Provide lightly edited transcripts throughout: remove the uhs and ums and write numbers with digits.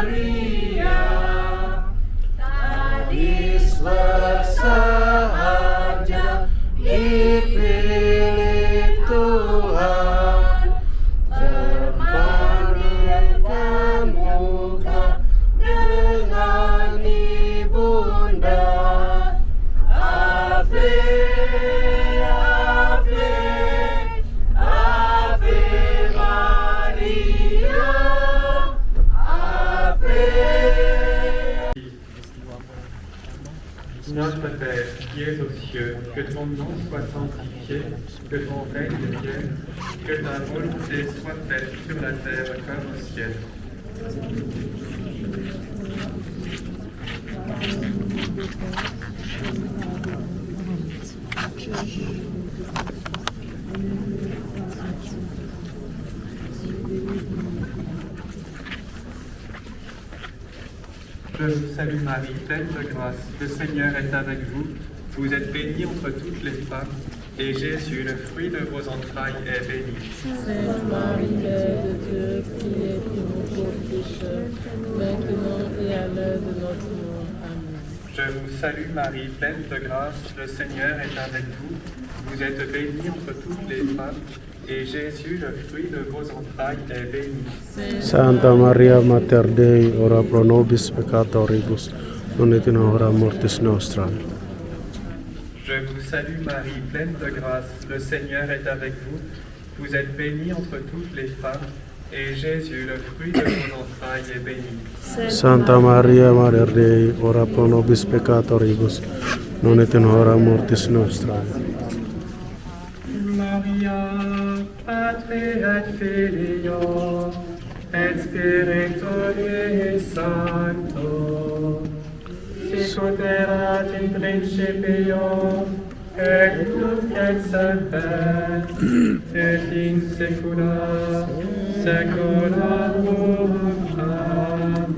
Maria, gadis bersahaja dipilih Tuhan, berpalingkan muka dengan ibunda. Ave, Ave, Ave Maria, Ave. Notre Père, qui es aux cieux, que ton nom soit sanctifié, que ton règne vienne, que ta volonté soit faite sur la terre comme au ciel. Je vous salue Marie, pleine de grâce, le Seigneur est avec vous. Vous êtes bénie entre toutes les femmes, et Jésus, le fruit de vos entrailles, est béni. Sainte Marie, Mère de Dieu, priez pour nous pauvres pécheurs, maintenant et à l'heure de notre mort. Amen. Je vous salue Marie, pleine de grâce, le Seigneur est avec vous. Vous êtes bénie entre toutes les femmes, et Jésus, le fruit de vos entrailles, est béni. Santa Maria Mater Dei, ora pro nobis peccatoribus, non et in hora mortis nostra. Je vous salue Marie, pleine de grâce, le Seigneur est avec vous. Vous êtes bénie entre toutes les femmes, et Jésus, le fruit de vos entrailles, est béni. Santa Maria Mater Dei, ora pro nobis peccatoribus, non et in hora mortis nostra. Maria, Patre et Filio, et Spiritui Sancto, sicut erat in principio, et nunc et semper, et in saecula saeculorum. Amen.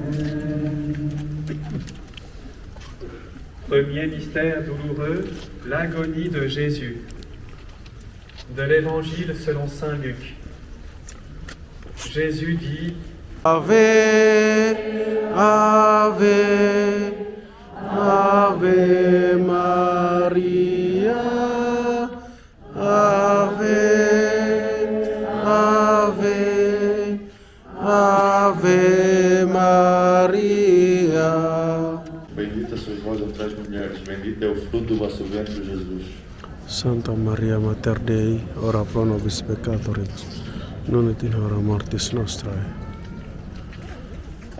Premier mystère douloureux, l'agonie de Jésus. De l'Évangile selon saint Luc. Jésus dit: Ave, Ave, Ave Maria, Ave, Ave, Ave Maria. Bendita sois vós entre as mulheres, bendito é o fruto do vosso ventre, Jesus. Santa Maria Mater Dei, ora pro nobis peccatoribus, non et in hora mortis nostrae.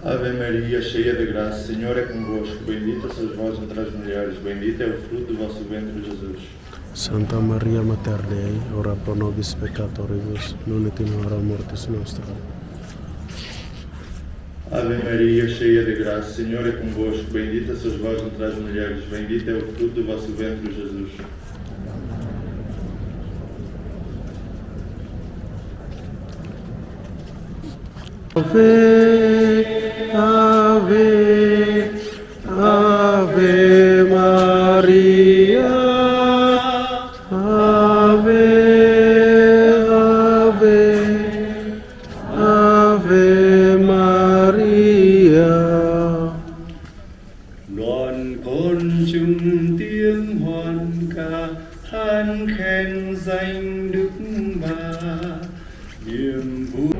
Ave Maria, cheia de graça, o Senhor é convosco. Bendita sois vós entre as mulheres, bendito é o fruto do vosso ventre, Jesus. Santa Maria Mater Dei, ora pro nobis peccatoribus, non et in hora mortis nostrae. Ave Maria, cheia de graça, o Senhor é convosco. Bendita sois vós entre as mulheres, bendito é o fruto do vosso ventre, Jesus. Ave, Ave, Ave Maria, Ave, Ave, Ave Maria. Loạn côn trùng tiếng hoan ca, than khen danh Đức Bà, niềm vui.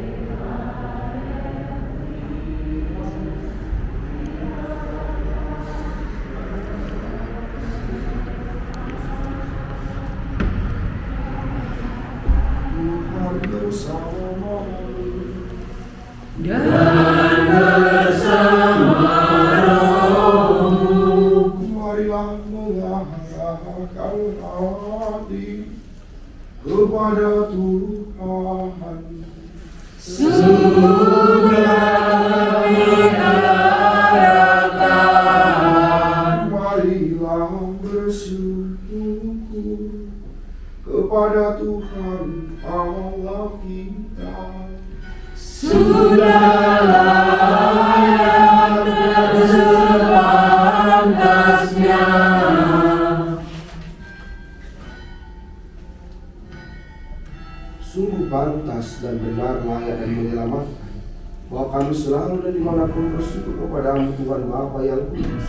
selalu dan dimanapun bersyukur kepadamu Tuhan Bapa yang kudus,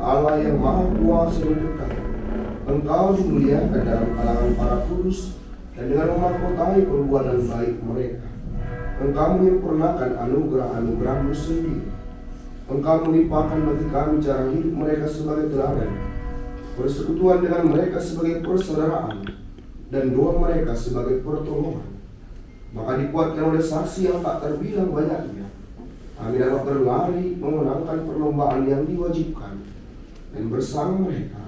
Allah yang maha kuasa dan dekat. Engkau dimuliakan dalam kalangan para kudus dan dengan memahkotai perbuatan baik mereka. Engkau menyempurnakan anugerah-anugerah-Mu sendiri. Engkau melimpahkan bagi kami cara hidup mereka sebagai teladan, persekutuan dengan mereka sebagai persaudaraan, dan doa mereka sebagai pertolongan. Maka dikuatkan oleh saksi yang tak terbilang banyaknya, kami dapat berlari memenangkan perlombaan yang diwajibkan, dan bersama mereka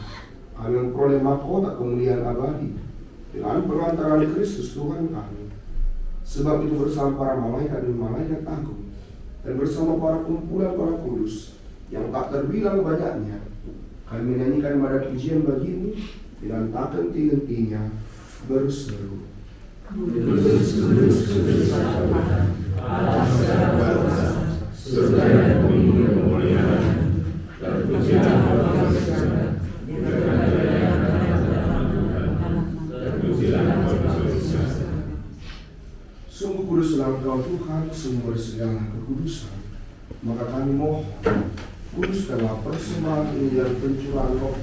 kami memperoleh mahkota kemuliaan abadi dengan pengantaran Kristus Tuhan kami. Sebab itu bersama para malaikat dan malaikat agung, dan bersama para kumpulan para kudus yang tak terbilang banyaknya, kami menyanyikan pada pujian bagimu dengan tak henti-hentinya berseru. Kudus, kudus, kudus Allah, Allah segala bangsa, surga dan bumi kemuliaan, terpujilah Allah segala, terpujilah Allah. Sungguh kuduslah Engkau Tuhan, sumber segala kekudusan. Maka kami mohon, kuduskanlah persembahan ini dan pencurahan Roh,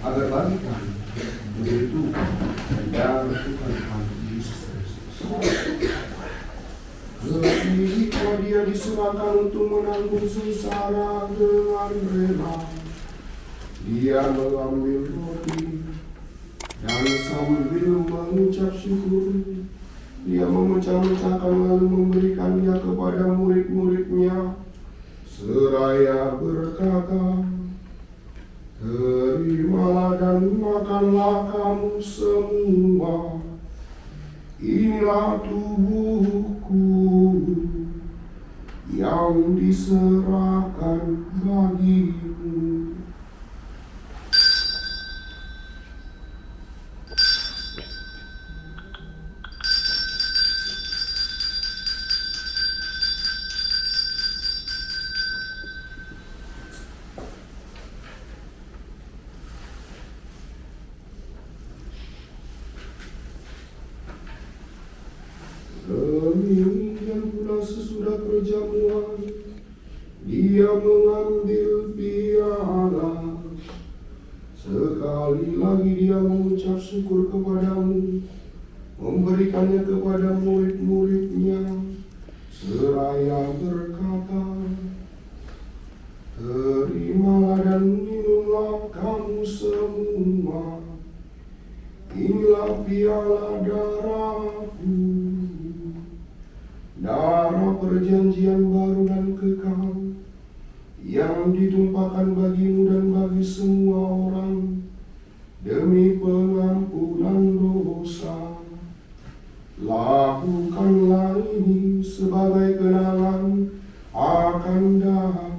agar bagi kami menjadi Tuhan dan darah Tuhan kami Yesus Kristus. Ketika Dia diserahkan untuk menanggung sengsara dengan rela, Dia mengambil roti dan sambil mengucap syukur, Dia memecah-mecahkan lalu memberikannya kepada murid-muridnya, seraya berkata, terimalah dan makanlah kamu semua, inilah tubuhku yang diserahkan bagimu. Demikian pula sesudah perjamuan, Dia mengambil piala. Sekali lagi Dia mengucap syukur kepadamu, memberikannya kepada murid-muridnya, seraya berkata, terimalah dan minumlah kamu semua, inilah piala darahku, darah perjanjian baru dan kekal, yang ditumpahkan bagimu dan bagi semua orang demi pengampunan dosa. Lakukanlah ini sebagai kenangan akan daku.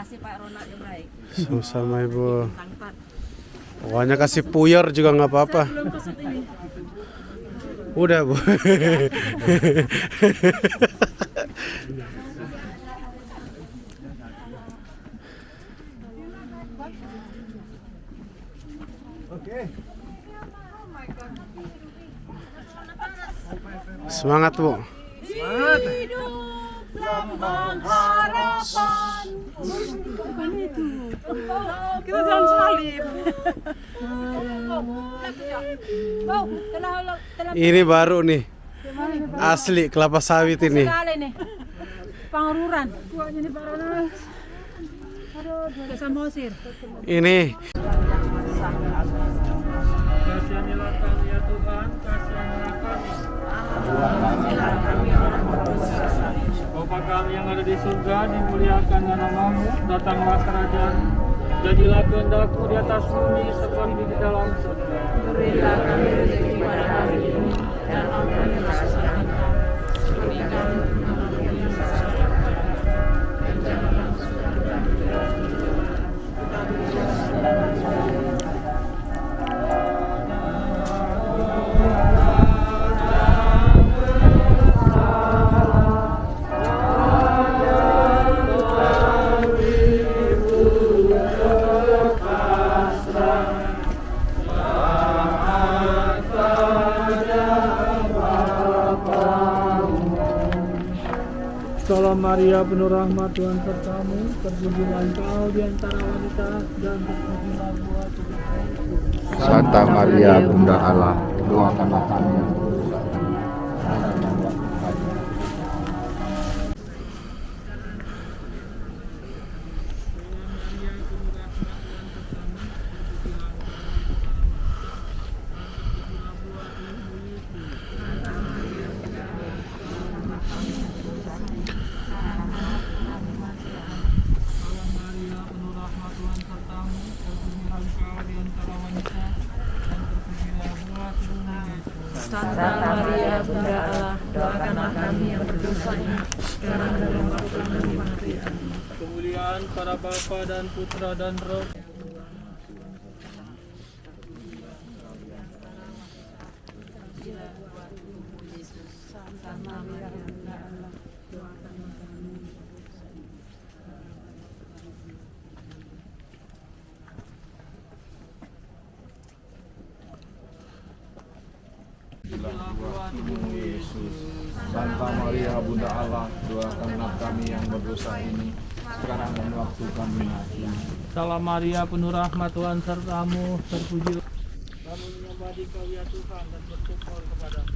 kasih Pak Ronald yang baik. Sama-sama Ibu. Pokoknya kasih puyer juga nggak apa-apa. Belum kesut ini. Udah Bu. Semangat Bu. Lambang harapan. Bukan itu. Kita jangan salib. Ini baru nih. Asli kelapa sawit ini. Sekali nih. Pangururan. Kuahnya nih Pak Ronald. Aduh, desa Mosir. Ini Kasihanilah kami ya Tuhan, kasihanilah kami. Bapa kami yang ada di surga, dimuliakanlah namamu, datanglah kerajaan. Jadilah kehendak-Mu di atas bumi seperti di dalam surga. Berilah kami rezeki pada hari ini dan ampuni kesalahan kami, seperti kami mengampuni kesalahan kami. Dan janganlah masuk ke dalam pergaulan, tetapi bebaskan kami dari Salam Maria, penuh rahmat, Tuhan sertamu, terpujilah engkau di antara wanita dan terpujilah buah tubuhmu. Santa Maria Bunda Allah, doakanlah kami yang berdosa. Santa Maria Bunda Allah, doakanlah kami yang berdosa ini, sekarang dan waktu kami mati. Amin. Kemuliaan para Bapa dan Putra dan Roh. Santa Maria Bunda Allah, doakanlah kami yang berdosa ini, sekarang dan waktu kami mati. Salam Maria, penuh rahmat, Tuhan sertamu, terpujilah. Kami menyembah Dikau ya Tuhan dan bersyukur kepada-Mu.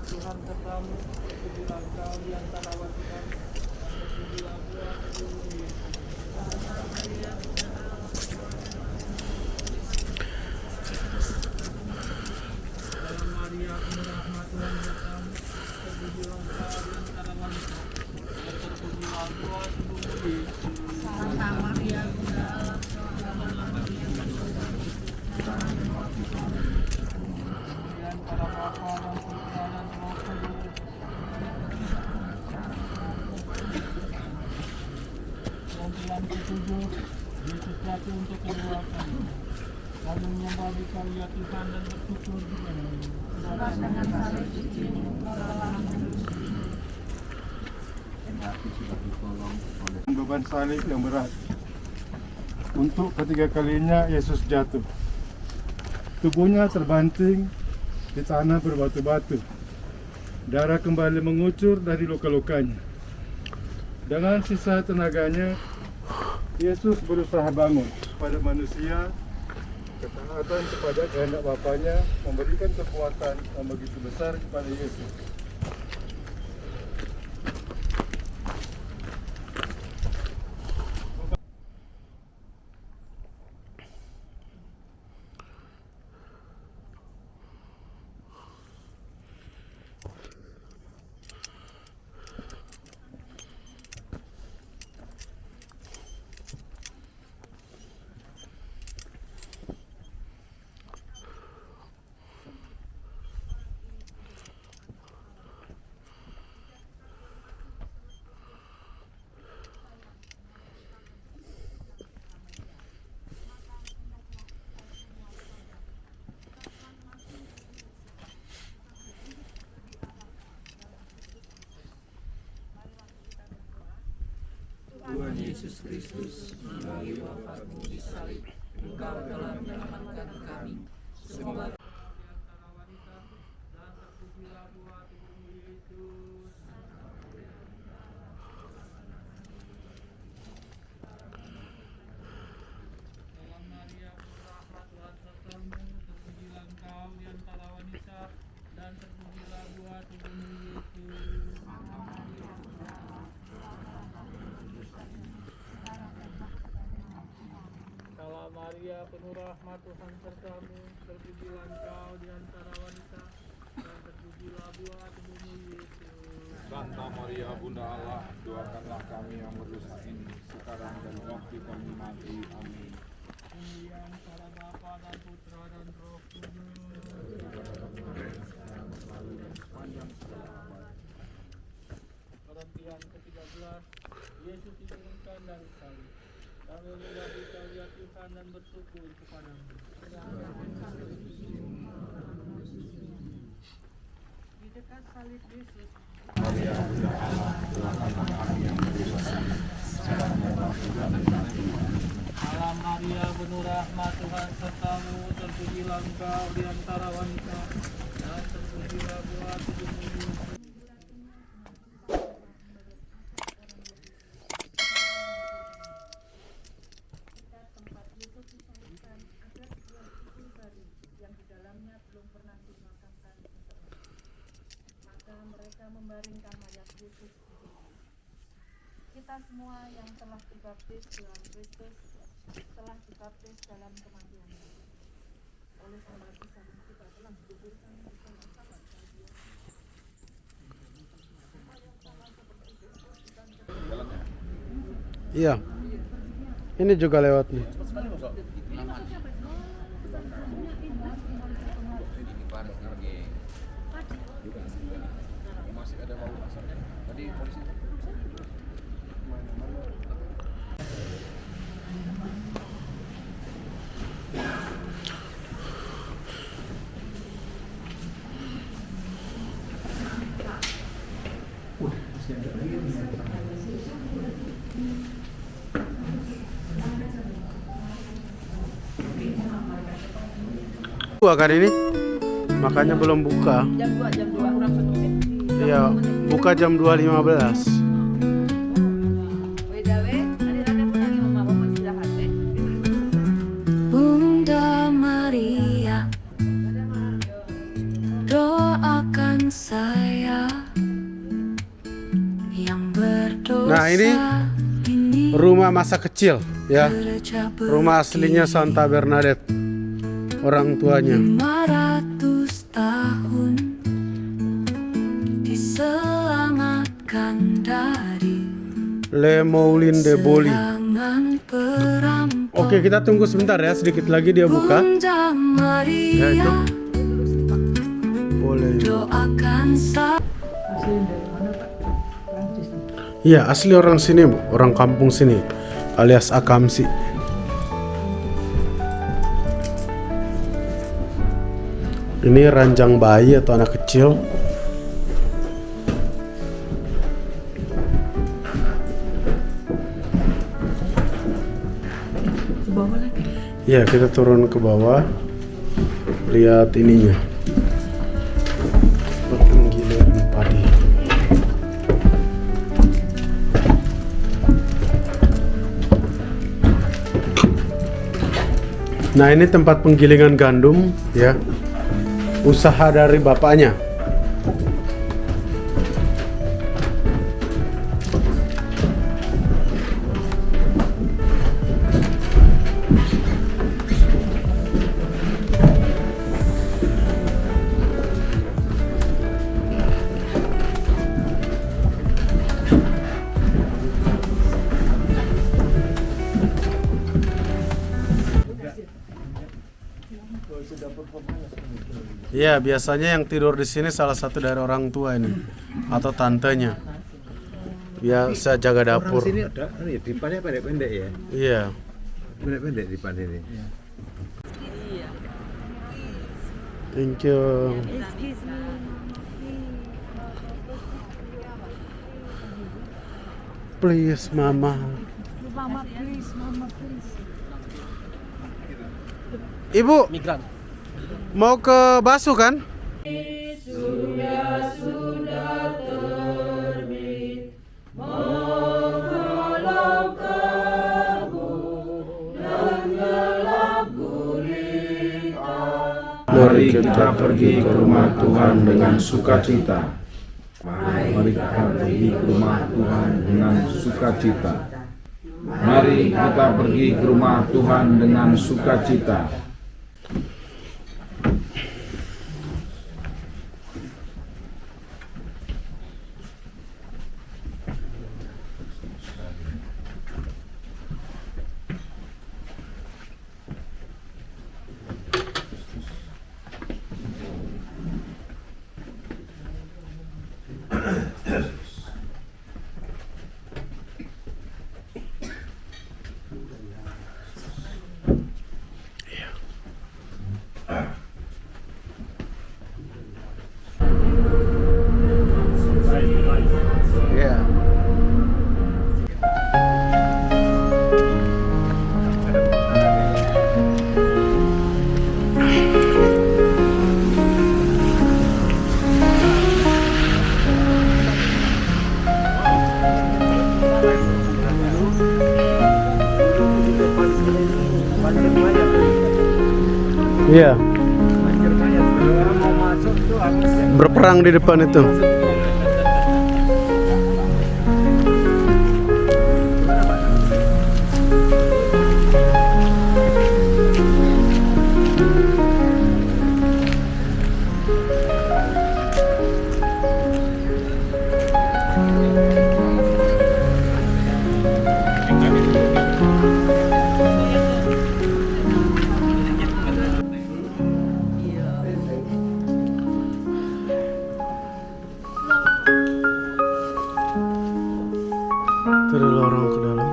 Tuhan sertamu, terpujilah engkau di antara wanita, dan terpujilah buah tubuhmu Yesus. Salam Maria, penuh rahmat, Tuhan sertamu, terpujilah engkau di antara wanita, dan terpujilah buah tubuhmu Yesus. Santa Maria Bunda Allah, doakanlah kami yang berdosa ini, sekarang dan waktu kami mati. Kemuliaan para Bapa dan Putra dan Roh Kudus. Yang telah ketujuh, Yesus jatuh untuk kedua kali. Kami menyembah Dikau ya Tuhan dan bersyukur kepada-Mu. Dengan salib suci-Mu, tolonglah Beban salib yang berat. Untuk ketiga kalinya Yesus jatuh. Tubuhnya terbanting di tanah berbatu-batu. Darah kembali mengucur dari luka-lukanya. Dengan sisa tenaganya, Yesus berusaha bangun kepada manusia, ketaatan kepada kehendak Bapanya, memberikan kekuatan yang begitu besar kepada Yesus. Tuhan Yesus Kristus, melalui wafatmu di salib, Engkau telah menyelamatkan kami. Semoga Maria, penuh rahmat, Tuhan sertamu, terpujilah engkau di antara wanita, dan terpujilah buah tubuhmu Yesus. Santa Maria Bunda Allah, doakanlah kami yang berdosa ini, sekarang dan waktu kami mati. Amin. Yang salah Bapa dan Putra dan Roh Kudus. Perhatian ke-13, Yesus diturunkan dari salib. Kami mengaku lihat Tuhan dan bersyukur kepadamu. Di dekat salib Yesus, Maria Bunda Allah, doakanlah kami yang berdosa ini, sekarang dan waktu kami mati. Salam Maria, penuh rahmat, Tuhan sertamu, terpujilah engkau di antara wanita, dan terpujilah buah tubuhmu Yesus. Membaringkan mayat Yesus. Kita semua yang telah dibaptis dalam Kristus telah dibaptis dalam kematian-Nya. Oleh pembaptisan kita telah dikuburkan bersama-sama dengan Dia. Iya. Ini juga lewat nih. Kan ini makanya belum buka. jam 2 kurang 1 menit. Iya, buka jam 2.15. Bunda Maria, doakan saya yang berdosa. Nah, ini rumah masa kecil ya. Rumah aslinya Santa Bernadette. Orang tuanya 500 tahun diselamatkan dari Le Moulin de Boli. serangan perampok. Oke, kita tunggu sebentar ya, sedikit lagi dia buka. Bunda Maria, Ya itu. Boleh. doakan saya. Iya, asli orang sini, Bu. Orang kampung sini, alias Akamsi. Ini ranjang bayi atau anak kecil. Ya, kita turun ke bawah. Lihat ininya. Penggilingan padi. Nah, ini tempat penggilingan gandum ya. Usaha dari bapaknya. Ya, biasanya yang tidur di sini salah satu dari orang tua ini atau tantenya. Biasa jaga dapur. Orang sini ada dipannya pendek-pendek ya? Iya. Pendek-pendek dipan ini. Thank you. please, mama. Mama please, mama please. Ibu, mau ke Basu kan? Surya sudah terbit menghalau kabut dan gelap gulita. Mari kita pergi ke rumah Tuhan dengan sukacita. Mari kita pergi ke rumah Tuhan dengan sukacita. Mari kita pergi ke rumah Tuhan dengan sukacita. Yeah. Iya. Berperang di depan itu. Itu ada lorong ke dalam.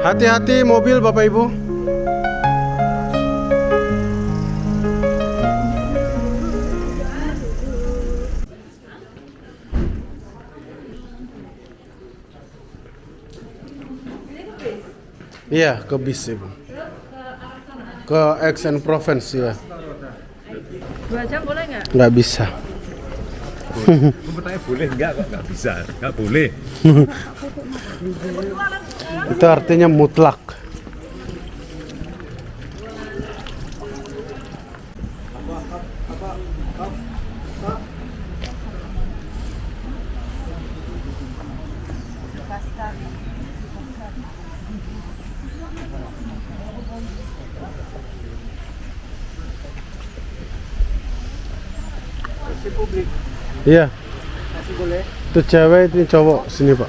Hati-hati mobil Bapak Ibu. Iya, ke bis Ibu. Ke Aix-en Provence ya. 2 jam boleh nggak? Nggak bisa. Aku bertanya boleh enggak kok nggak bisa, nggak boleh. Itu artinya mutlak. Iya. Itu cewek, ini cowok. Sini Pak.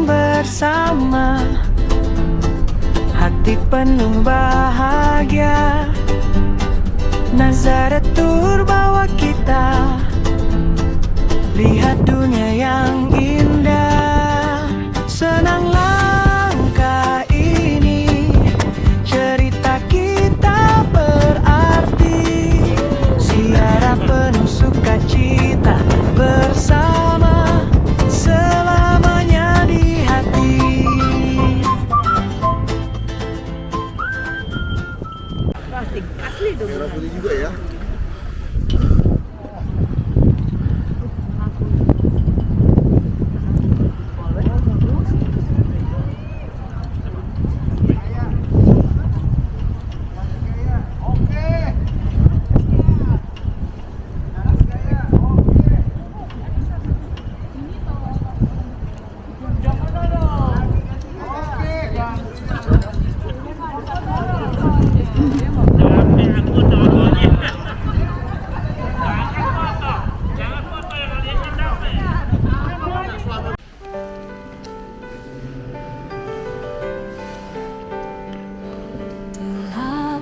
Bersama hati penuh bahagia, Nazaretur bawa kita lihat dunia yang indah. Senang langkah ini, cerita kita berarti, ziarah penuh sukacita bersama selamanya di hati. Asli dong. Merah putih juga ya.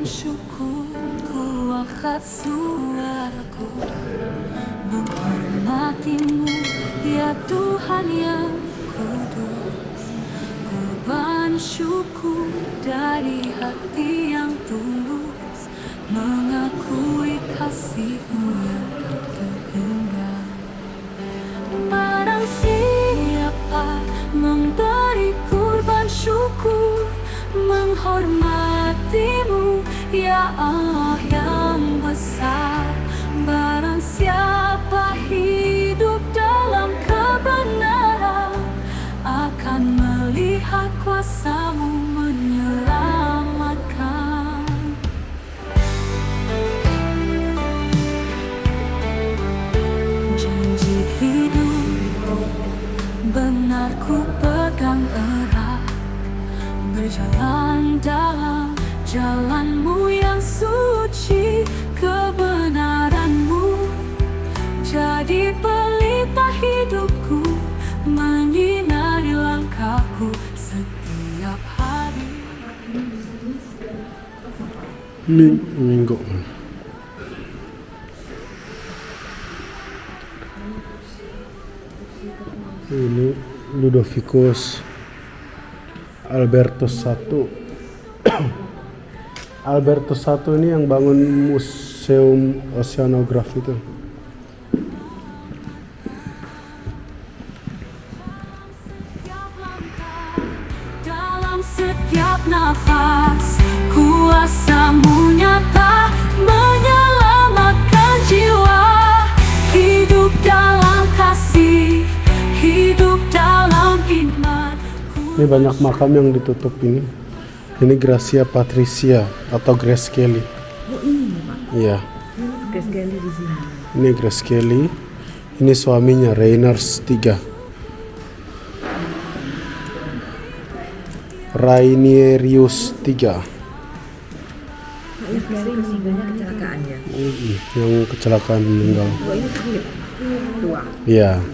Syukurku angkat suaraku menghormatimu ya Tuhan yang kudus. Ku syukur dari hati yang tulus, mengakui kasih-Mu yang tak terhingga. Barang siapa memberi kurban syukur, menghormati-Mu, ya Allah yang besar. Barang siapa hidup dalam kebenaran, akan melihat kuasa-Mu menyelamatkan. Janji hidup benar ku pegang erat, berjalan dalam jalan-Mu yang suci, kebenaran-Mu jadi pelita hidupku, menyinari langkahku setiap hari. Minggu. Ini Ludovicus Albertus I. Albertus I ini yang bangun museum oceanografi itu. Dalam setiap nafas, kuasa-Mu nyata menyelamatkan jiwa. Hidup dalam kasih, hidup dalam iman. Ini banyak makam yang ditutup ini. Ini Gracia Patricia atau Grace Kelly. Oh ini Pak. Iya. Grace Kelly di sini. Ini Grace Kelly. Ini suaminya Rainers III. Rainierius III. Grace Kelly meninggalnya kecelakaan ya. Yang kecelakaan meninggal. Oh ini sedikit tua. Iya.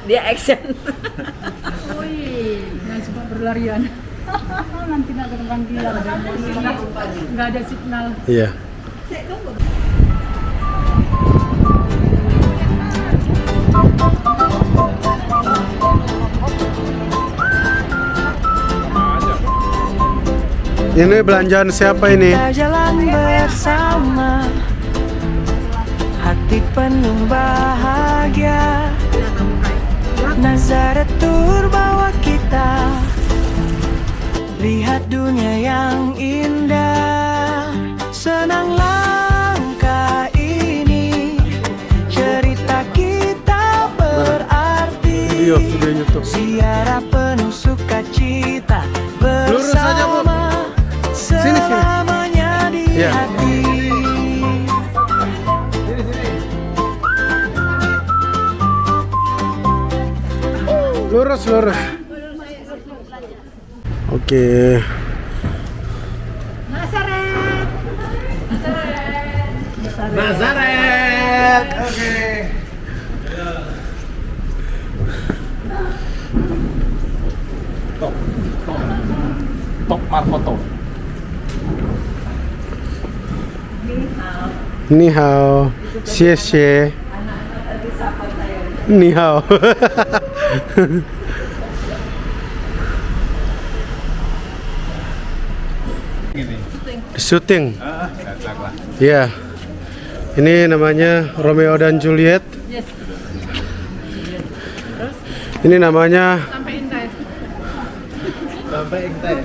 Dia action. Wih, nggak sempat berlarian. Nanti nak terbang gila. Nggak ada signal. Iya. Ini belanjaan siapa ini? Kita jalan bersama, hati penuh bahagia. Nazaret tur bawa kita, lihat dunia yang indah. Senang langkah ini, cerita kita berarti. Video YouTube. Ziarah penuh sukacita bersama, selamanya di Ya. hati. Lurus. Oke. Nazaret. Oke. Top Markoto. Ni hao. Xie. Ni hao. Syuting. Ya. Ini namanya Romeo dan Juliet. Ini namanya Sampai Intai.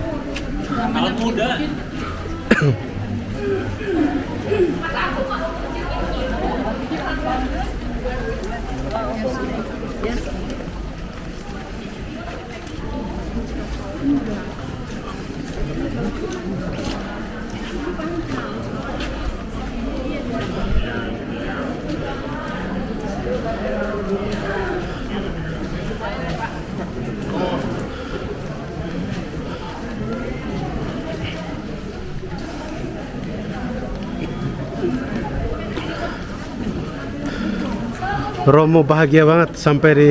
Anak muda. Romo bahagia banget sampai di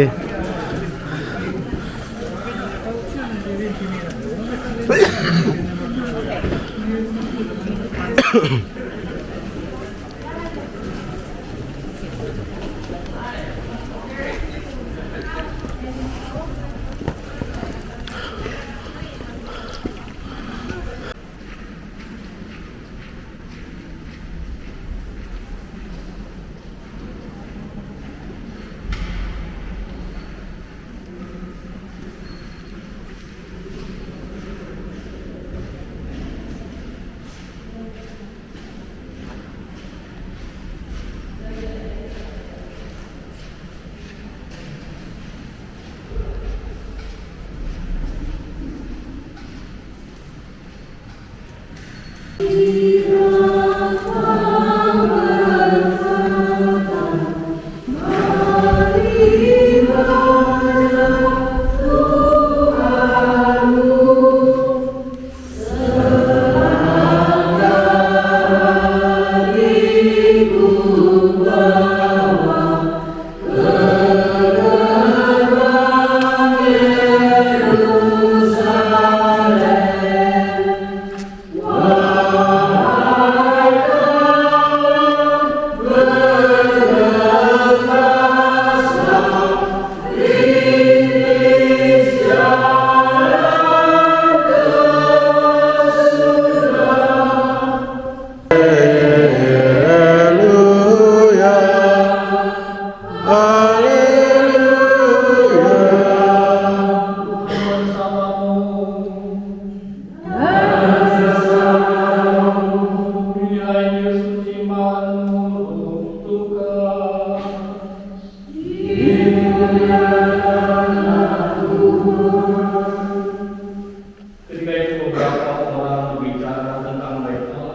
Ketika itu beberapa orang berbicara tentang mereka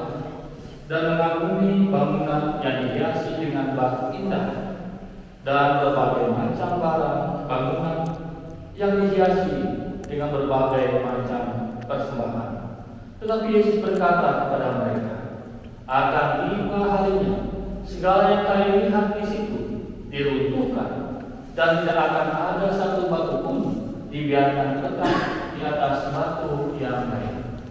dan mengagumi bangunan yang dihiasi dengan batu indah dan berbagai macam barang bangunan yang dihiasi dengan berbagai macam persembahan. Tetapi Yesus berkata kepada mereka, akan tiba harinya segala yang kalian lihat di situ diruntuhkan dan tidak akan ada satu batu pun dibiarkan tetap di atas batu yang lain.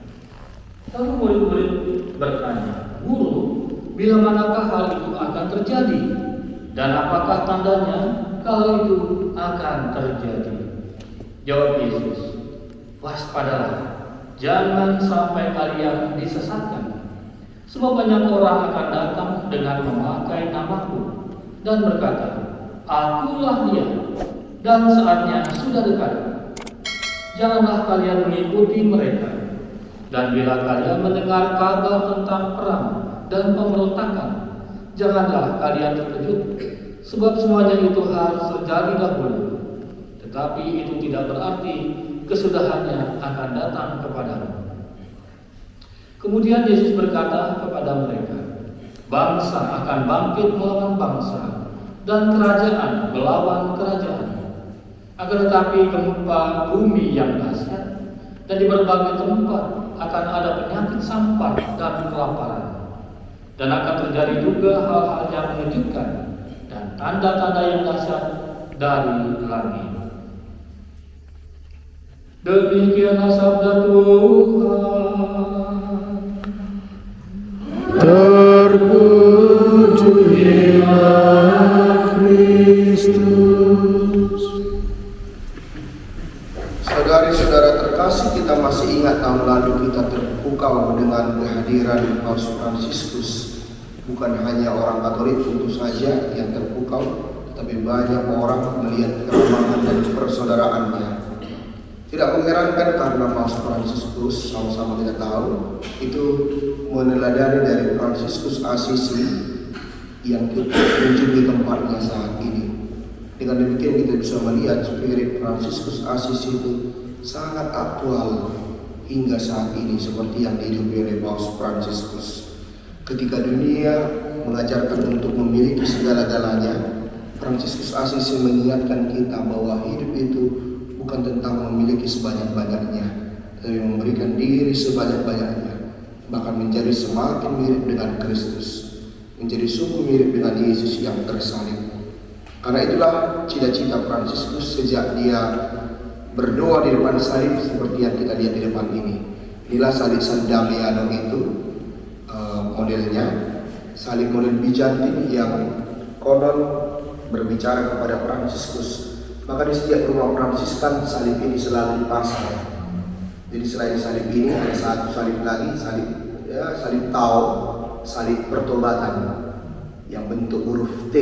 Lalu murid-murid bertanya, Guru, bila manakah hal itu akan terjadi? Dan apakah tandanya kalau itu akan terjadi? Jawab Yesus, waspadalah, jangan sampai kalian disesatkan. Sebab banyak orang akan datang dengan memakai namaku dan berkata, Akulah dia, dan saatnya sudah dekat. Janganlah kalian mengikuti mereka. Dan bila kalian mendengar kabar tentang perang dan pemberontakan, janganlah kalian terkejut, sebab semuanya itu harus terjadi dahulu. Tetapi itu tidak berarti kesudahannya akan datang kepadamu. Kemudian Yesus berkata kepada mereka, bangsa akan bangkit melawan bangsa, dan kerajaan melawan kerajaan. Akan tetapi gempa bumi yang dahsyat, dan di berbagai tempat akan ada penyakit sampar dan kelaparan. Dan akan terjadi juga hal-hal yang mengejutkan dan tanda-tanda yang dahsyat dari langit. Demikianlah sabda Tuhan. Terpujilah Kristus. Saudari-saudara terkasih, kita masih ingat tahun lalu kita terpukau dengan kehadiran Paus Fransiskus. Bukan hanya orang Katolik tentu saja yang terpukau, tetapi banyak orang melihat keramahan dan persaudaraannya. Tidak mengherankan karena Paus Fransiskus, sama-sama kita tahu, itu meneladani dari Fransiskus Assisi yang menjadi tempatnya saat ini. Dengan demikian kita bisa melihat spirit Fransiskus Assisi itu sangat aktual hingga saat ini, seperti yang dihidupi oleh Paus Fransiskus. Ketika dunia mengajarkan untuk memiliki segala-galanya, Fransiskus Assisi mengingatkan kita bahwa hidup itu bukan tentang memiliki sebanyak-banyaknya, tapi memberikan diri sebanyak-banyaknya, bahkan menjadi semakin mirip dengan Kristus, menjadi sungguh mirip dengan Yesus yang tersalib. Karena itulah cita-cita Fransiskus sejak dia berdoa di depan salib seperti yang kita lihat di depan ini. Inilah salib San Damiano itu modelnya, salib model Bizantin yang konon berbicara kepada Fransiskus. Maka di setiap rumah Fransiskan salib ini selalu dipasang. Jadi selain salib ini ada satu salib lagi, salib Tau, salib pertobatan yang bentuk huruf T.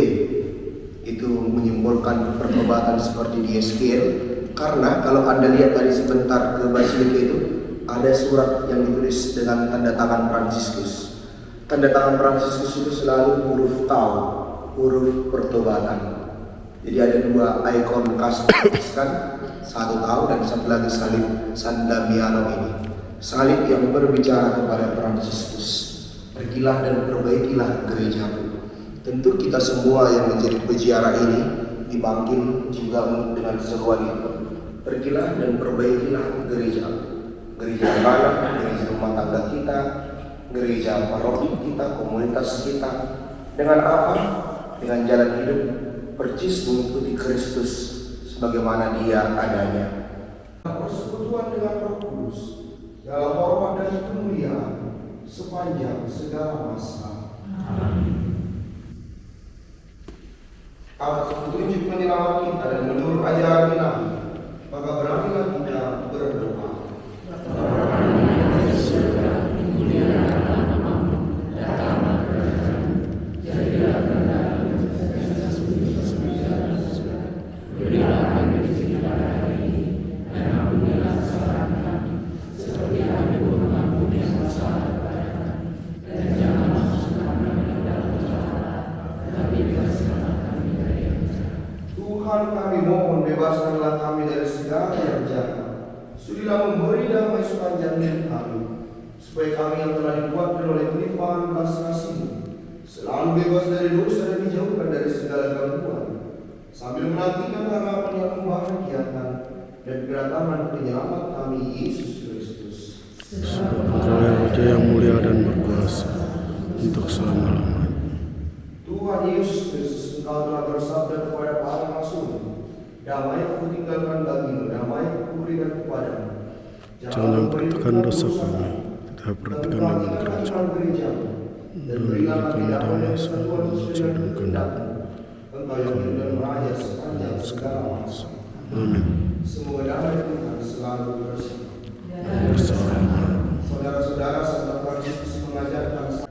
Itu menyimbolkan pertobatan seperti di Yeskiel. Karena kalau Anda lihat tadi sebentar ke Basilika itu ada surat yang ditulis dengan tanda tangan Fransiskus. Tanda tangan Fransiskus itu selalu huruf Tau, huruf pertobatan. Jadi ada dua ikon khas Fransiskan, satu Tau dan satu lagi salib San Damiano ini. Salib yang berbicara kepada Fransiskus, pergilah dan perbaikilah gerejaku. Tentu kita semua yang menjadi peziarah ini dipanggil juga dengan seruan itu. Pergilah dan perbaikilah gereja. Gereja mana? Gereja rumah tangga kita, gereja paroki kita, komunitas kita. Dengan apa? Dengan jalan hidup percis mengikuti Kristus sebagaimana Dia adanya. Persekutuan dengan Roh Kudus dalam hormat dan kemuliaan sepanjang segala masa. Amin. Alat petunjuk menyelamat kita dan menurut ajaran Nabi, maka beranilah kita berdoa. Tuhan kami mohon bebaskanlah kami dari segala yang jahat. Sudilah memberi damai sepanjang hidup kami, supaya kami yang telah dikuatkan oleh kelimpahan belas kasih-Mu selalu bebas dari dosa dan dijauhkan dari segala gangguan, sambil menantikan harapan yang membahagiakan dan kedatangan penyelamat kami Yesus Kristus. Engkau yang Raja yang mulia dan berkuasa untuk selama-lamanya. Tuhan Yesus Kristus, Engkau telah bersabda kepada para rasul, damai aku tinggalkan bagimu, damai aku berikan kepadamu. Jangan perhatikan dosa kami, tetapi perhatikan dengan kerajaan. Dan berilah kami damai seluruh dosa dan kehendak. Engkau yang hidup dan meraja sepanjang segala masa. Amin. Semoga damai Tuhan selalu bersama. Saudara-saudara, Santa Fransiskus mengajarkan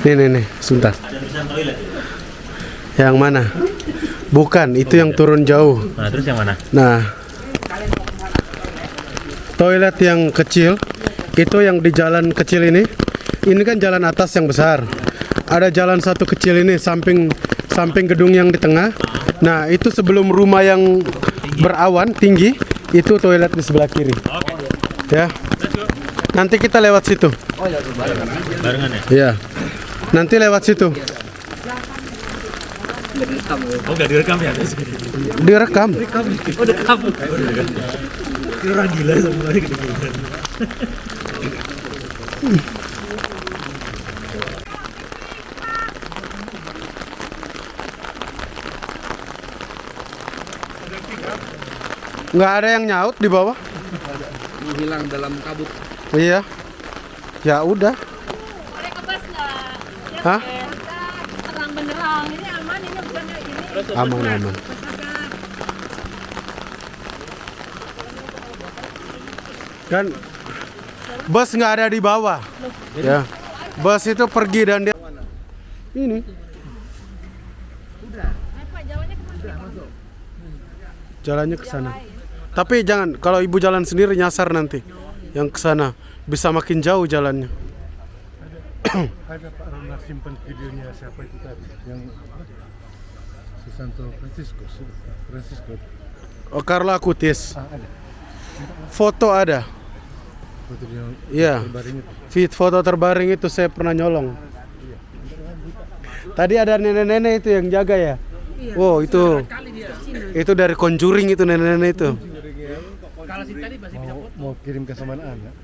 Nih, sebentar. Yang mana? Bukan, itu yang turun jauh. Nah, terus yang mana? Nah, toilet yang kecil, itu yang di jalan kecil ini. Ini kan jalan atas yang besar. Ada jalan satu kecil ini samping gedung yang di tengah. Nah, itu sebelum rumah yang berawan tinggi, itu toilet di sebelah kiri. Ya. Nanti kita lewat situ. Barengan ya? Iya. Nanti lewat situ. Oh, nggak direkam ya? Direkam. Oh, direkam. Ini orang gila semuanya kedengeran. Nggak ada yang nyaut di bawah. Menghilang dalam kabut. Iya. Ya udah. Boleh ngebas nggak? Hah? Terang benerang. Ini aman, ini bukan kayak gini. Aman. Kan bus nggak ada di bawah. Ya. Bus itu pergi dan dia ini. Jalannya ke sana. Tapi jangan, kalau ibu jalan sendiri nyasar nanti. Yang ke sana bisa makin jauh jalannya. Ada Pak Ronald simpan videonya siapa itu tadi yang Susanto Francisco. Oh, Carlo Acutis. Ada. Foto ada. Foto yang Iya. terbaring itu. Foto terbaring itu saya pernah nyolong. Tadi ada nenek-nenek itu yang jaga ya. Wow, itu dari Conjuring itu nenek-nenek itu. Kalau si tadi masih bisa foto. Mau kirim ke Saman anak.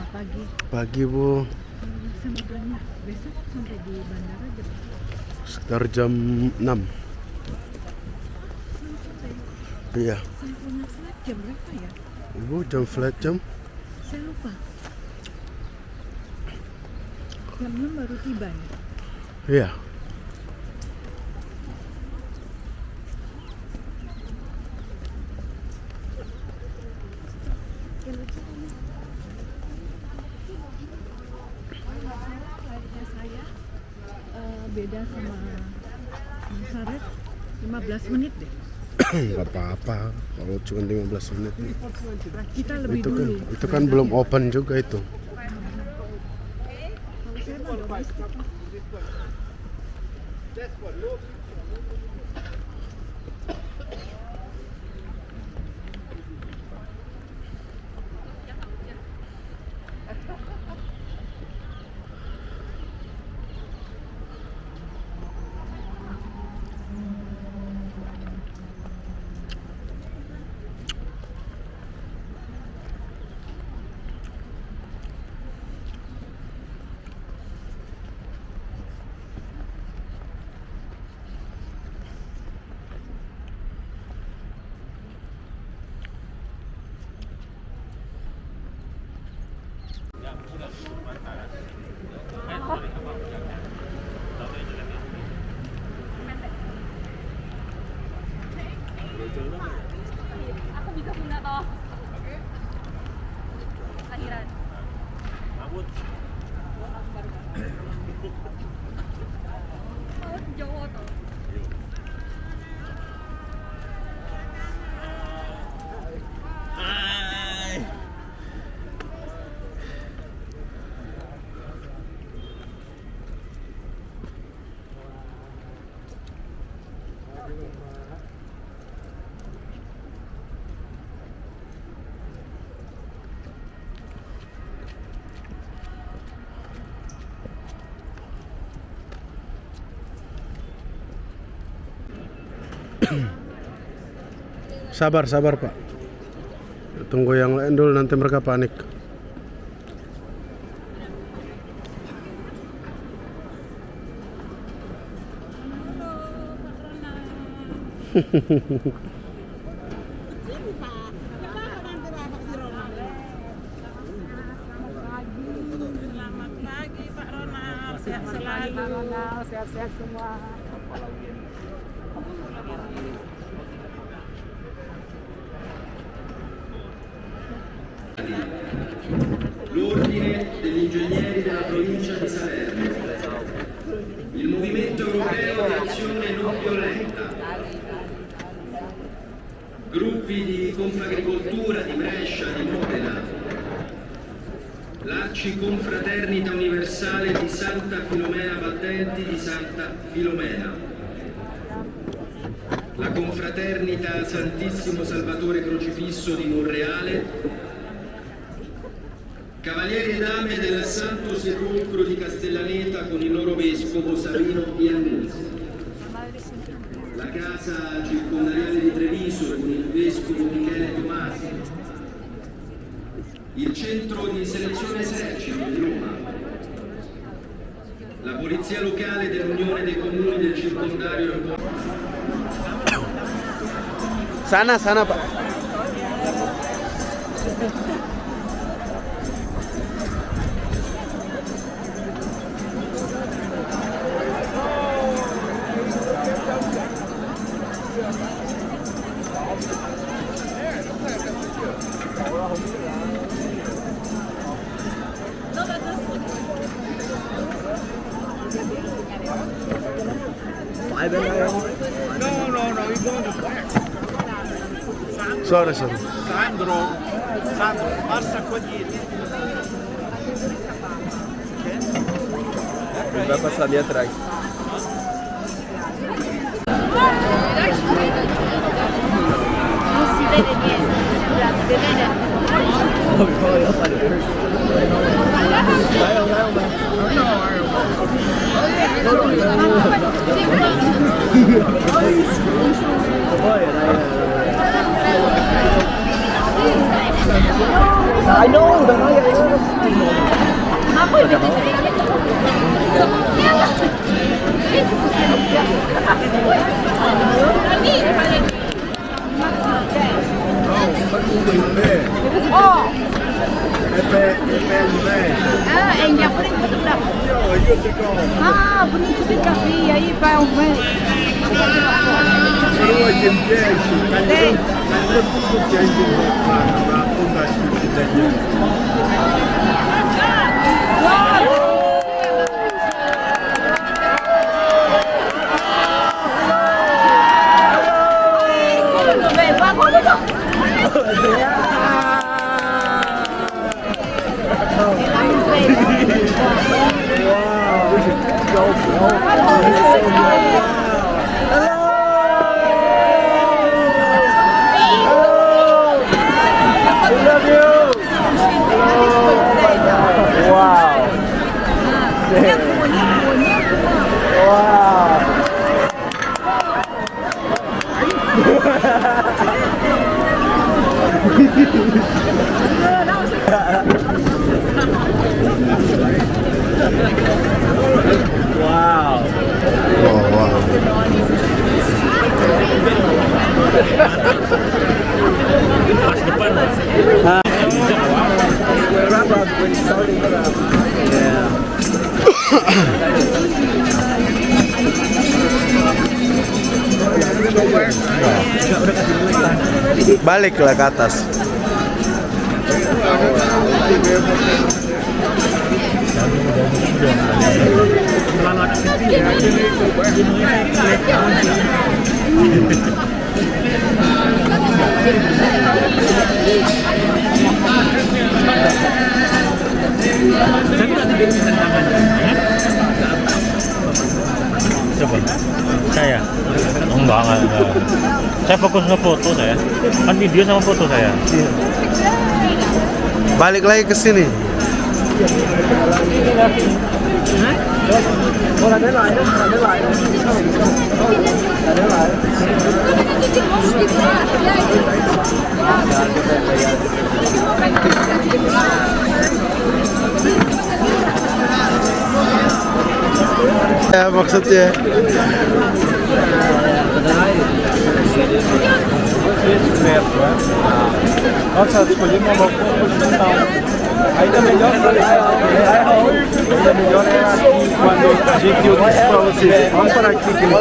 Pagi. Pagi Bu. Sampai besok sampai di bandara jam Sekitar jam 6. Iya. saya punya flight jam berapa ya? Ibu jam flight jam? Saya lupa. Jam 6 baru tiba ya? Iya. Saya beda sama Saret 15 menit deh. Nggak apa-apa kalau cuma 15 menit. Kita lebih Itu kan, dulu. itu kan belum open juga itu. Kalau saya mau domestik. Aku bisa punya toh. Lahiran. Jawa toh. Sabar Pak. Tunggu yang lain dulu, nanti mereka panik. Selamat pagi Pak Ronald, sehat selalu. Pak Ronald, sehat-sehat semua. L'Ordine degli Ingegneri della Provincia di Salerno, il Movimento Europeo di Azione Non Violenta, gruppi di Confagricoltura di Brescia, di Modena, l'Arciconfraternita Universale di Santa Filomena Battenti di Santa Filomena, la Confraternita Santissimo Salvatore Crocifisso di Monreale, Cavalieri e Dame del Santo Sepolcro di Castellaneta con il loro vescovo Savino Iannuzzi, la Casa Circondariale di Treviso con il vescovo Michele Tomasi, il Centro di Selezione Esercito di Roma, la Polizia Locale dell'Unione dei Comuni del Circondario. Sana Pak. Sorry. Sandro, passa qua dietro. Vai passar ali atrás. Non si vede niente, I know, ma poi vedete oh è in bonita fotografia aí vai ao meio Baliklah ke atas. Coba. Saya? Oh, enggak. Saya fokus ngefoto saya. Kan video sama foto saya. Balik lagi ke sini. Ya maksudnya. Nossa, escolhi uma loucura fundamental. Ainda melhor é aqui, quando a gente eu disse pra vocês, vamos para aqui que ele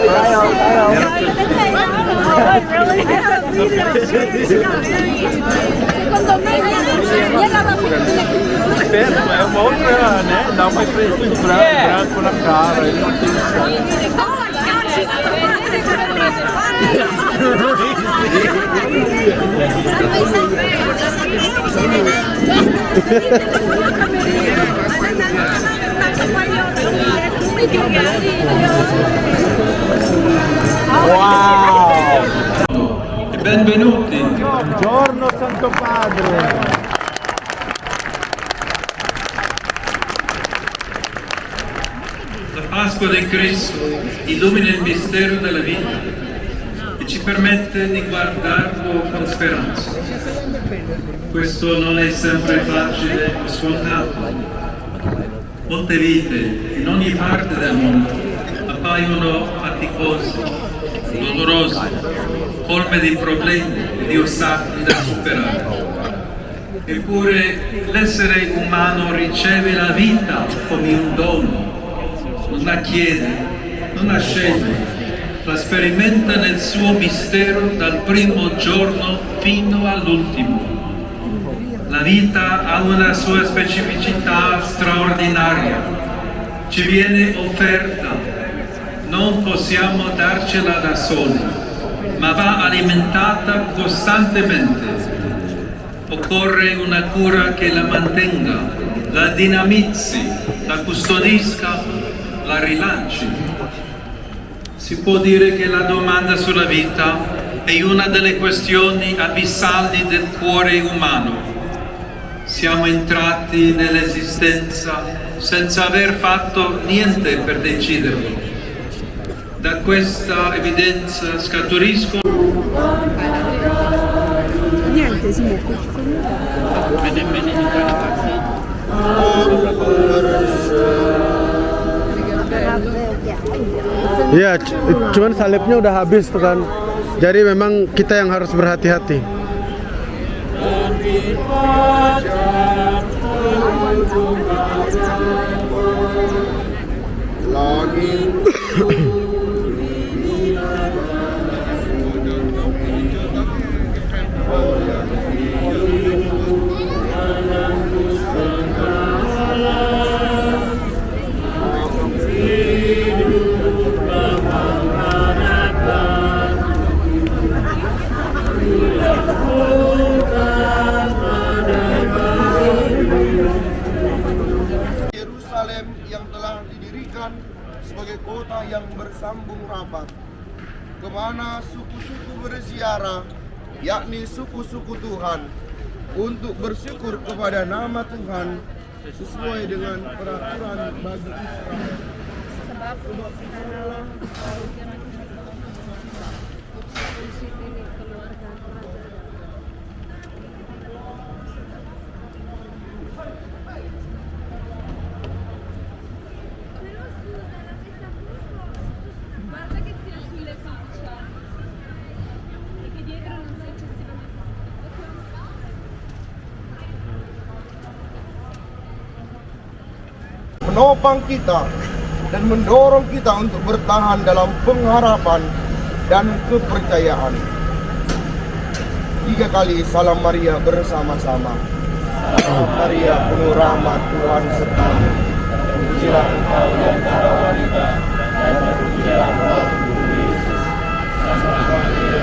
perto, é uma outra, né? Dá uma impressão de branco na cara, ele não tem Wow! Benvenuti! Buongiorno Santo Padre! La Pasqua di Cristo illumina il mistero della vita e ci permette di guardarlo con speranza. Questo non è sempre facile o scontato. Molte vite in ogni parte del mondo appaiono faticose, dolorose, colme di problemi, di ostacoli da superare. Eppure l'essere umano riceve la vita come un dono, non la chiede, non la sceglie, la sperimenta nel suo mistero dal primo giorno fino all'ultimo. La vita ha una sua specificità straordinaria, ci viene offerta, non possiamo darcela da soli, ma va alimentata costantemente. Occorre una cura che la mantenga, la dinamizzi, la custodisca, la rilanci. Si può dire che la domanda sulla vita è una delle questioni abissali del cuore umano. Siamo entrati nell'esistenza senza aver fatto niente per deciderlo. Da questa evidenza scaturiscono Niente, si muove. Ya, cuman salibnya udah habis tuh kan. Jadi memang kita yang harus berhati-hati. Yerusalem yang telah didirikan sebagai kota yang bersambung rapat, kemana suku-suku berziarah, yakni suku-suku Tuhan, untuk bersyukur kepada nama Tuhan sesuai dengan peraturan bagi Israel. Guarda che tira sulle faccia e che dietro non sei eccessivamente menopang kita dan mendorong kita untuk bertahan dalam pengharapan dan kepercayaan. 3 kali salam Maria bersama-sama. Salam Maria penuh rahmat, Tuhan sertamu. Terpujilah engkau di antara wanita dan terpujilah buah tubuhmu Yesus. Santa Maria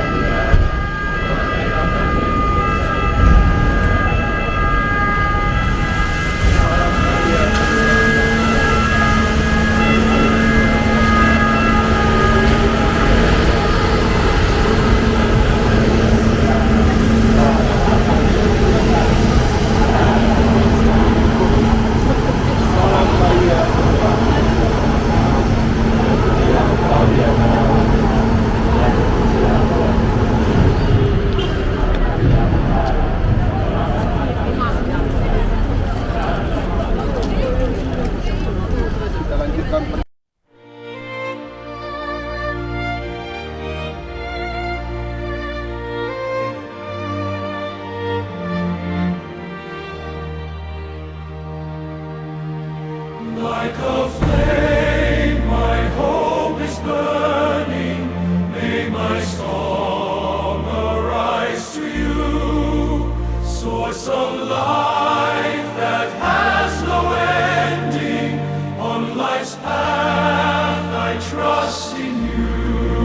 Like a flame, my hope is burning. May my song arise to you, source of life that has no ending. On life's path, I trust in you.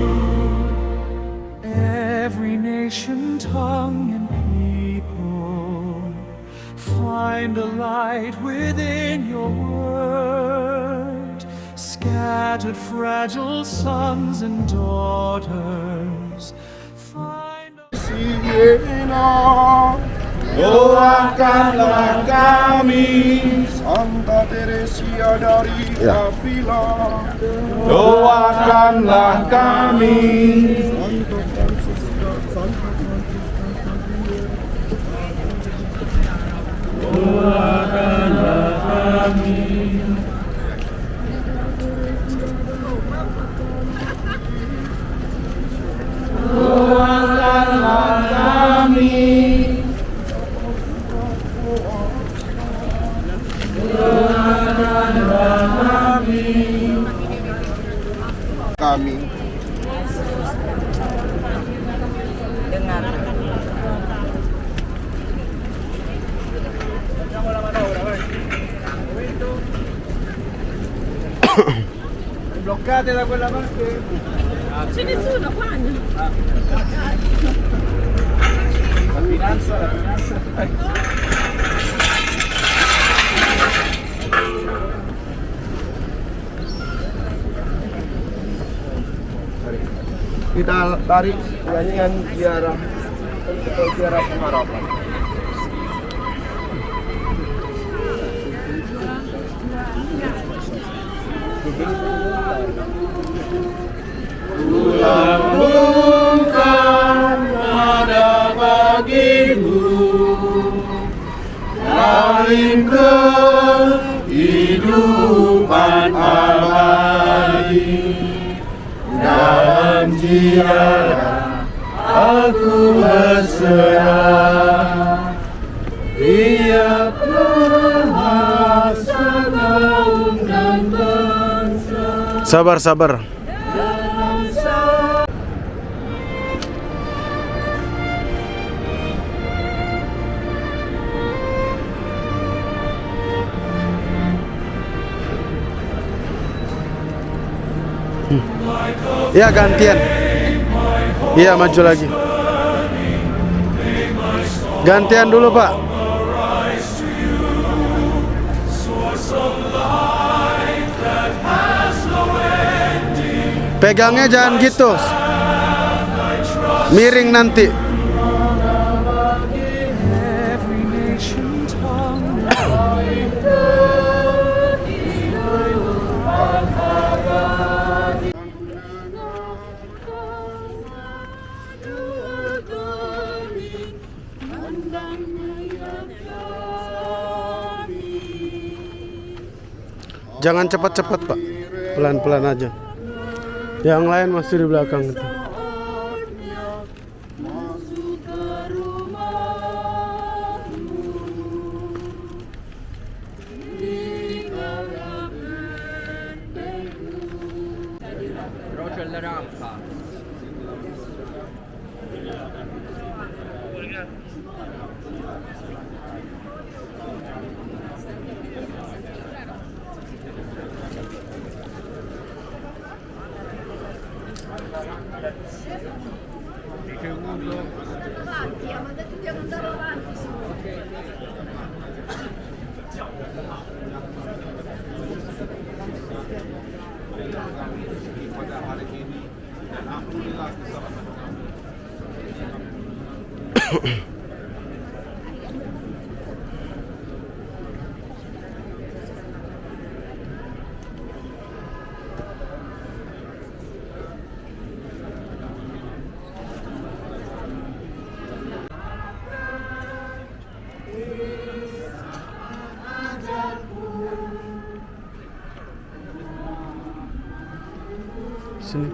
Every nation, tongue, and people find a light within your word. Scattered fragile sons and daughters find doakanlah kami, Santa Teresia dari Avila. Doakanlah kami, Santo Francisca, Santa doakanlah kami. Doakanlah kami. Dengar. Bloccate da quella parte. C'è nessuno qua. La finanza. Kita tarik nyanyian tiara pengharapan. Lambungkan pada bagimu, lain kehidupan abadi. Dalam tiara aku berserah, tiap bahasa kaum dan bangsa. Sabar. Ya gantian. Iya maju lagi. Gantian dulu Pak. Pegangnya jangan gitu. Miring nanti. Jangan cepat-cepat Pak, pelan-pelan aja. Yang lain masih di belakang itu. Sini.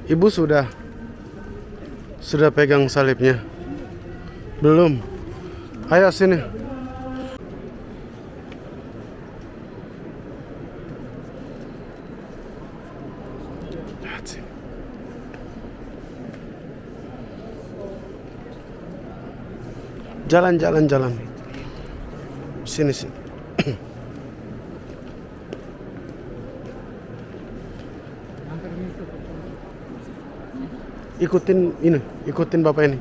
Ibu sudah pegang salibnya? Belum. Ayo sini. Jalan. Sini. Ikutin Bapak ini.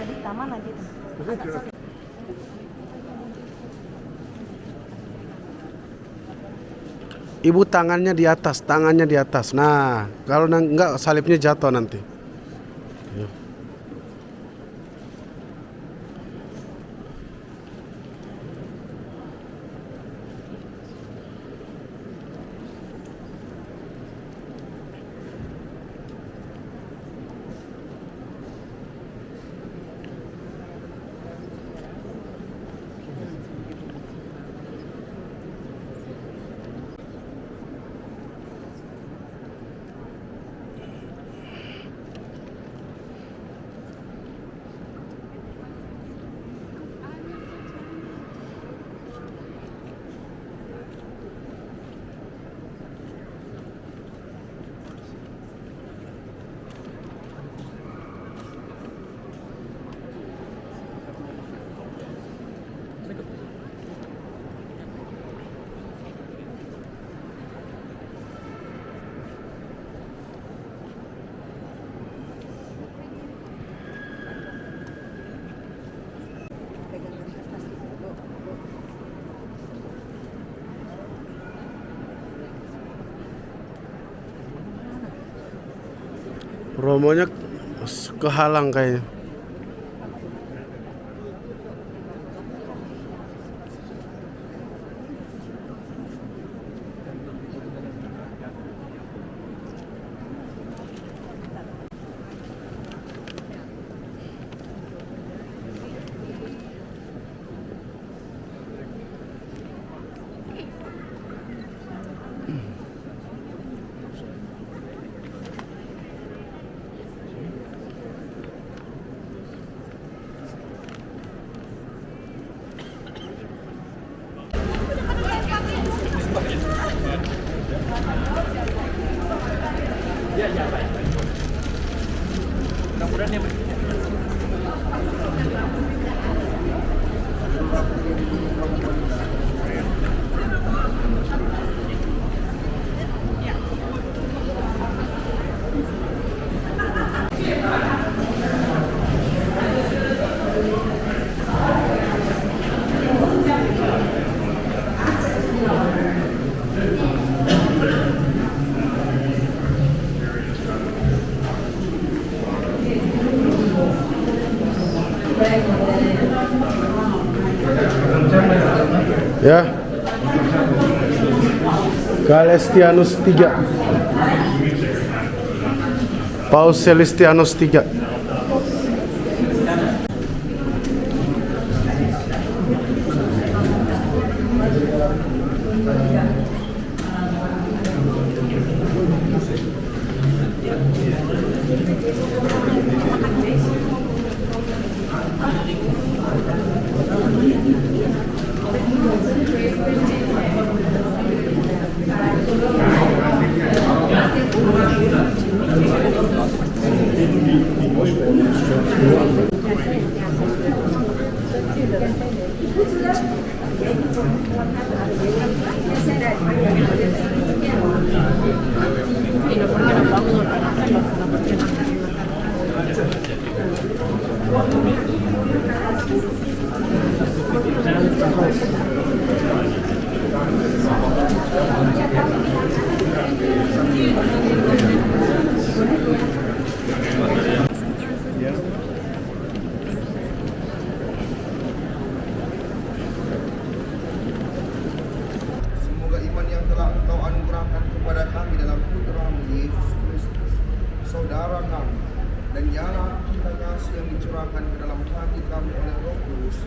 Di taman lagi tuh. Ibu tangannya di atas, tangannya di atas. Nah, kalau enggak salibnya jatuh nanti. Romonya kehalang kayaknya. Ya, Celestianus III, Paus Celestianus III. Semoga iman yang telah Engkau anugerahkan kepada kami dalam Putra-Mu Yesus Kristus, Saudara kami, dan nyala cinta kasih yang dicurahkan ke dalam hati kami oleh Roh Kudus,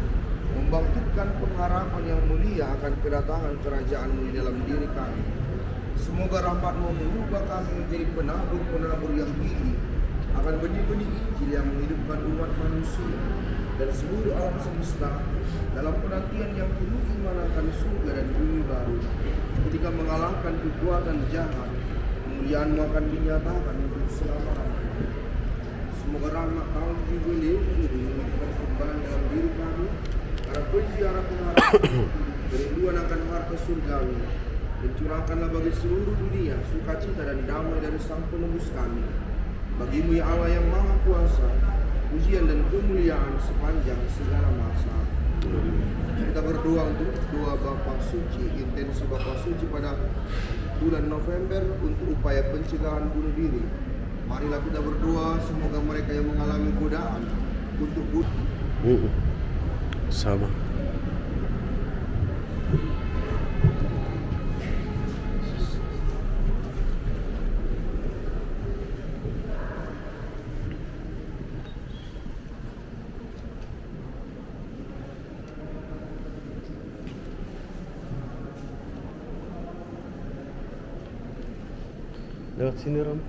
membangkitkan pengharapan yang mulia akan kedatangan kerajaan-Mu di dalam diri kami. Semoga rahmat-Mu mengubah kami menjadi penabur-penabur yang gigih akan benih-benih Injil yang menghidupkan umat manusia dan seluruh alam semesta dalam penantian yang penuh iman akan surga dan bumi baru. Ketika mengalahkan kekuatan jahat, kemuliaan-Mu akan dinyatakan untuk selama-lamanya. Semoga rahmat tahun jubilei ini menjadikan perubahan dalam diri kami, karena penjara pengharapan, kerinduan akan harta surgawi, dan curahkanlah bagi seluruh dunia sukacita dan damai dari Sang Penebus kami. Bagi-Mu ya Allah yang Maha Kuasa, pujian dan kemuliaan sepanjang segala masa. Kita berdoa untuk doa Bapa Suci, intensi Bapa Suci pada bulan November untuk upaya pencegahan bunuh diri. Marilah kita berdoa semoga mereka yang mengalami godaan untuk sama. Lewat sini, Ram.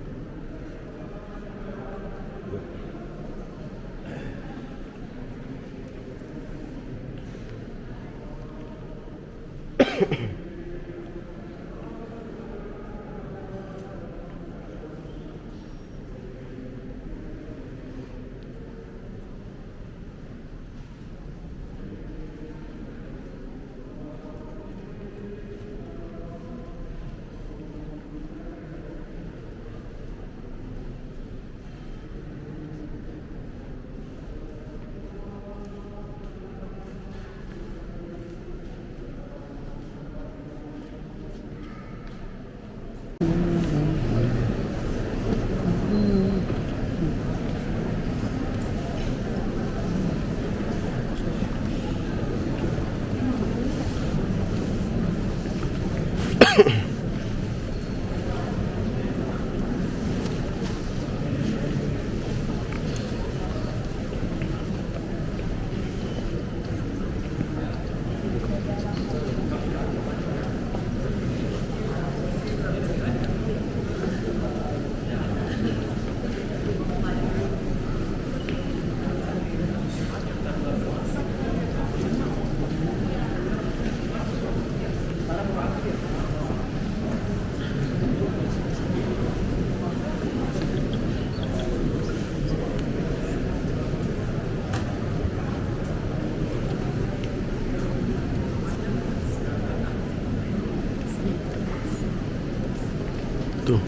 Tuh.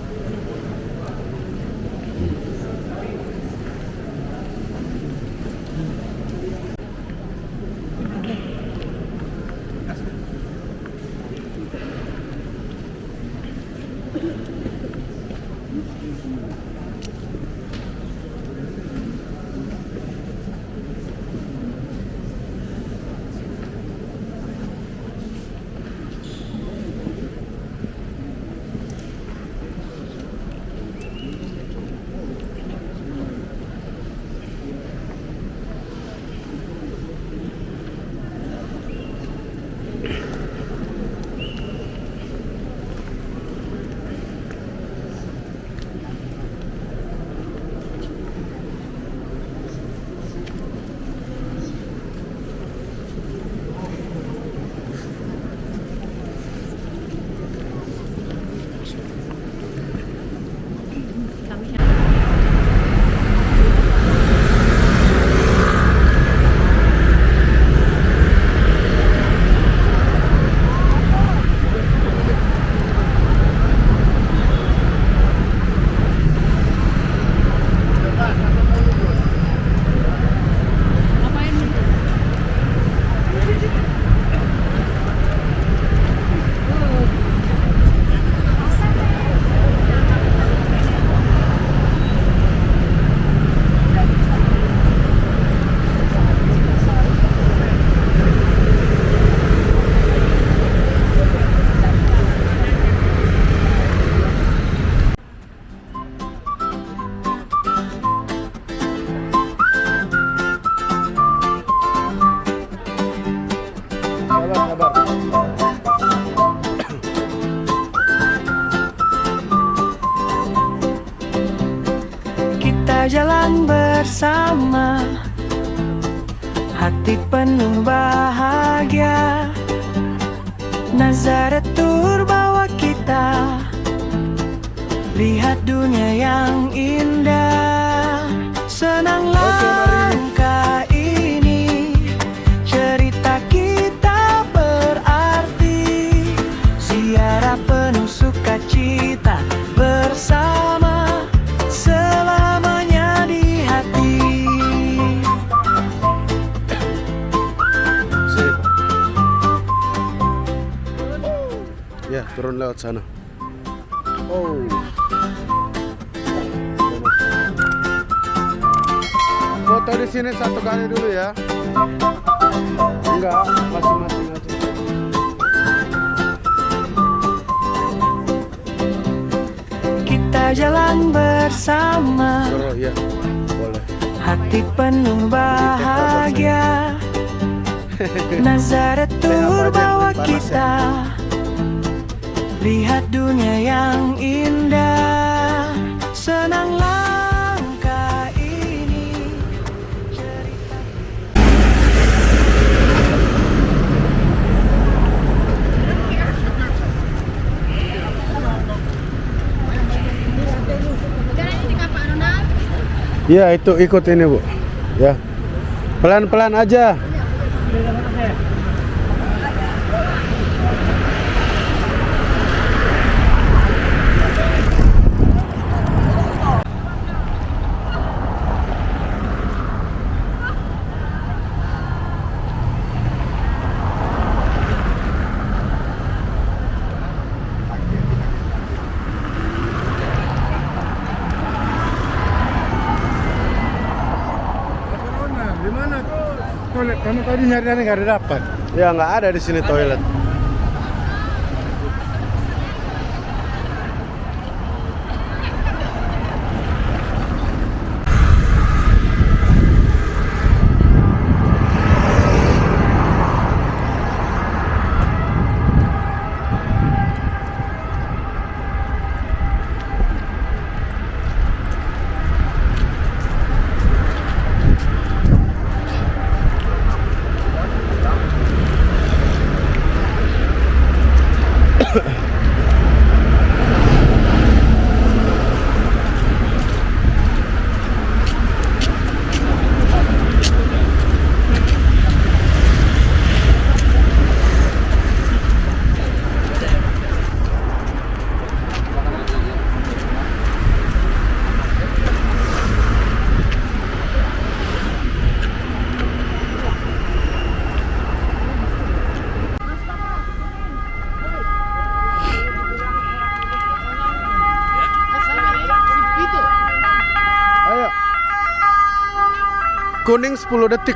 Kita jalan bersama, hati penuh bahagia. Nazaret Tour bawa kita lihat dunia yang indah. Senanglah langkah ini, cerita kita berarti. Ziarah penuh sukacita bersama, selamanya di hati. Ya, turun lewat sana. Oh. Foto di sini satu kali dulu ya. Enggak, masing-masing aja. Kita jalan bersama. Oh iya, boleh. Hati penuh bahagia. Nazaretur bawa kita lihat dunia yang indah. Senang langkah ini. Iya, itu ikut ini, Bu. Ya. Pelan-pelan aja. Di mana toilet? Kamu tadi nyari-nyari nggak ada dapat. Ya, nggak ada di sini toilet. Kuning 10 detik.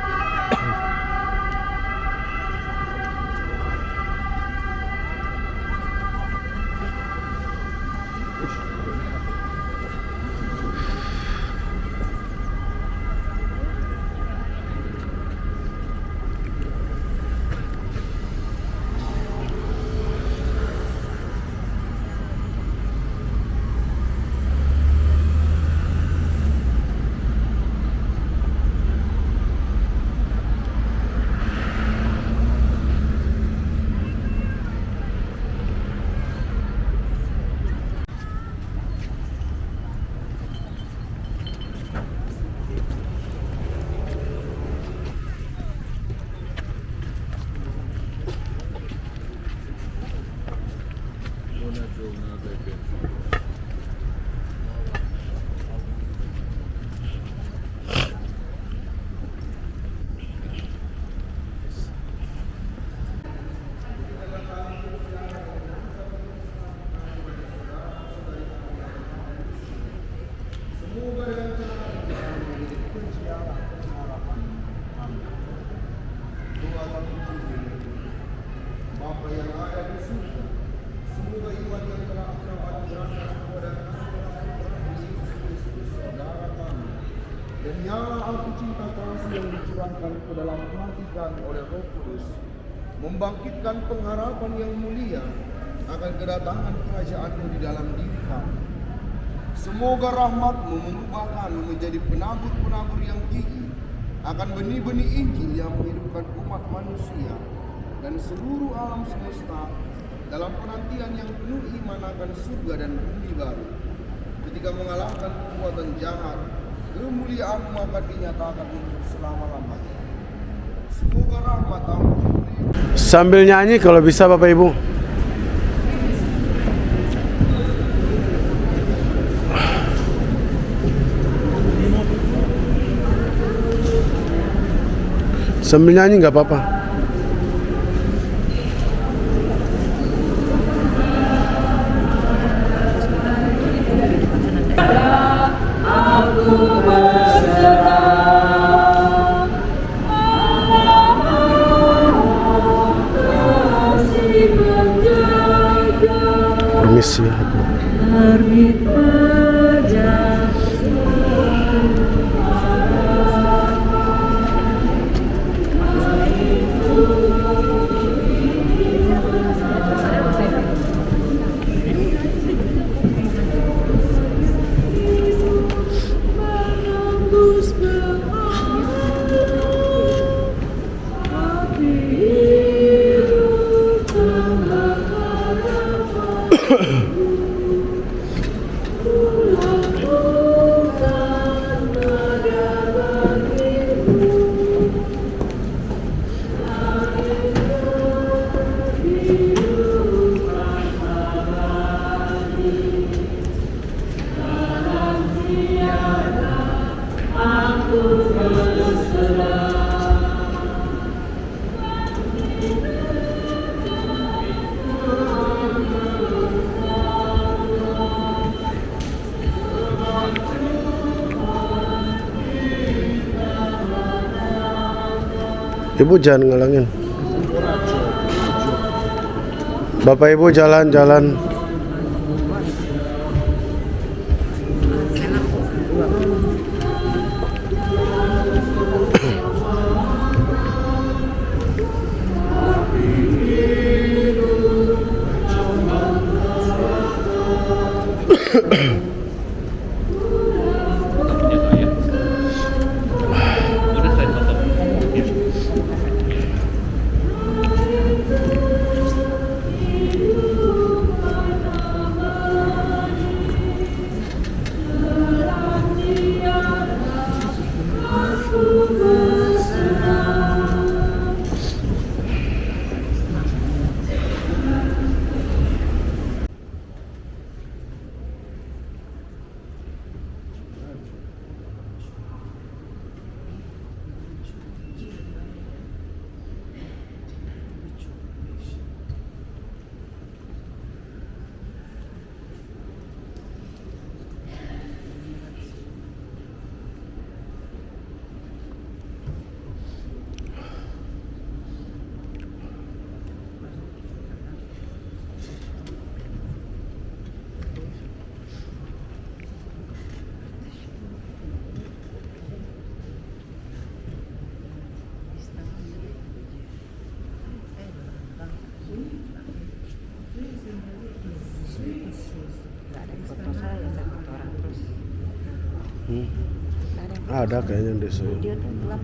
Dan nyala api cinta kasih yang dicurahkan ke dalam hati kami oleh Roh Kudus membangkitkan pengharapan yang mulia akan kedatangan kerajaan-Mu di dalam diri kami. Semoga rahmat-Mu mengubah kami menjadi penabur-penabur yang gigih akan benih-benih Injil yang menghidupkan umat manusia dan seluruh alam semesta dalam penantian yang penuh iman akan surga dan bumi baru. Ketika mengalahkan kekuatan jahat, kemuliaan-Mu akan dinyatakan untuk selama-lamanya. Semoga rahmat ampun. Sambil nyanyi kalau bisa Bapak Ibu. Sambil nyanyi nggak apa-apa. terbit fajar. Menembus berhala, api hidup terbakar dapat. Ibu jangan ngalangin. Bapak Ibu jalan-jalan. Ada kayaknya di sini. Dia tuh gelap.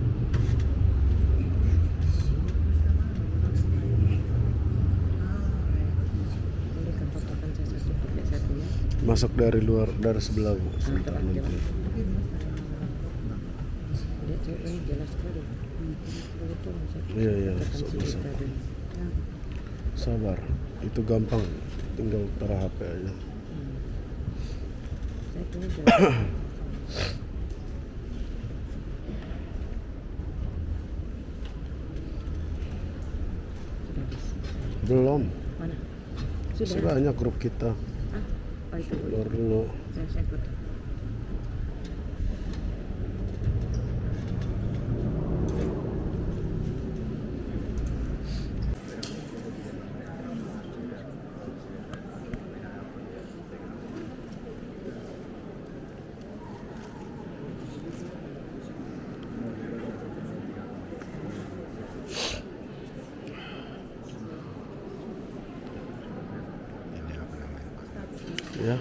Masuk dari luar, dari sebelah Bu, sebentar nanti. Iya, sabar, itu gampang, tinggal taruh HP aja. Belum. Mana? Sudah banyak grup kita. Keluar dulu. Saya ikut. Ya.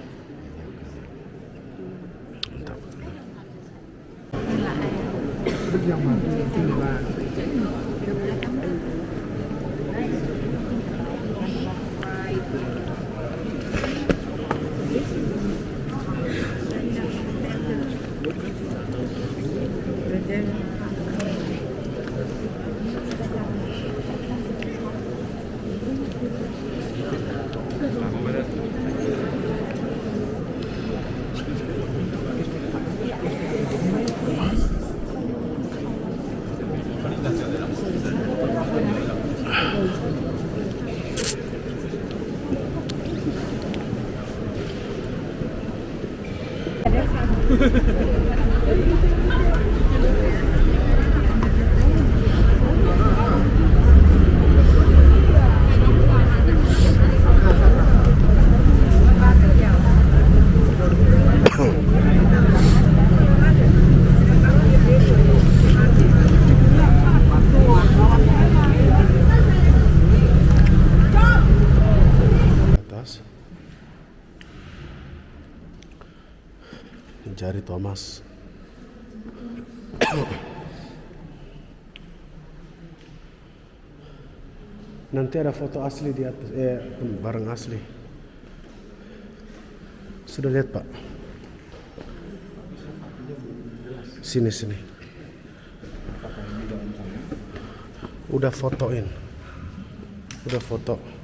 Jari Thomas. Nanti ada foto asli di atas, barang asli. Sudah lihat Pak? Sini. Udah fotoin. Udah foto.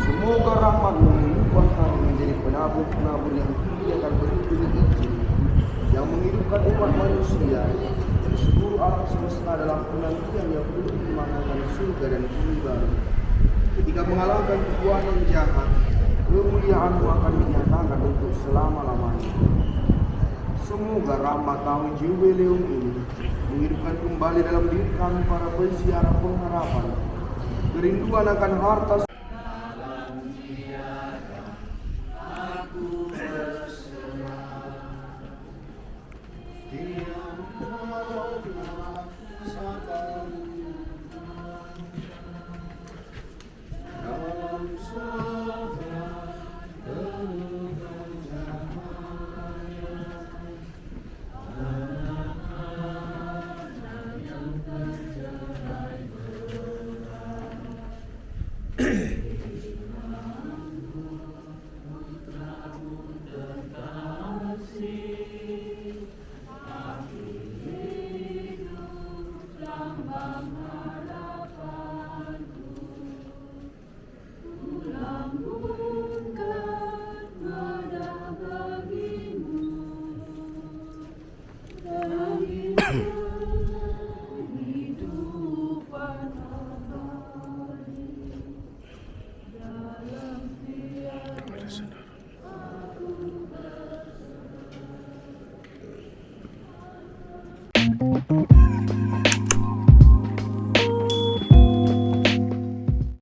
Semoga rahmat-Mu mengubah kami menjadi penabur-penabur yang tinggi akan berhitung Injil, yang menghidupkan umat manusia dan seluruh alam semesta dalam penantian yang penuh dimaknakan surga dan bumi baru. Ketika mengalahkan kekuatan jahat, kemuliaan-Mu akan dinyatakan untuk selama-lamanya. Semoga rahmat tahun jubileum ini menghidupkan kembali dalam diri kami para peziarah pengharapan kerinduan akan harta. Lambang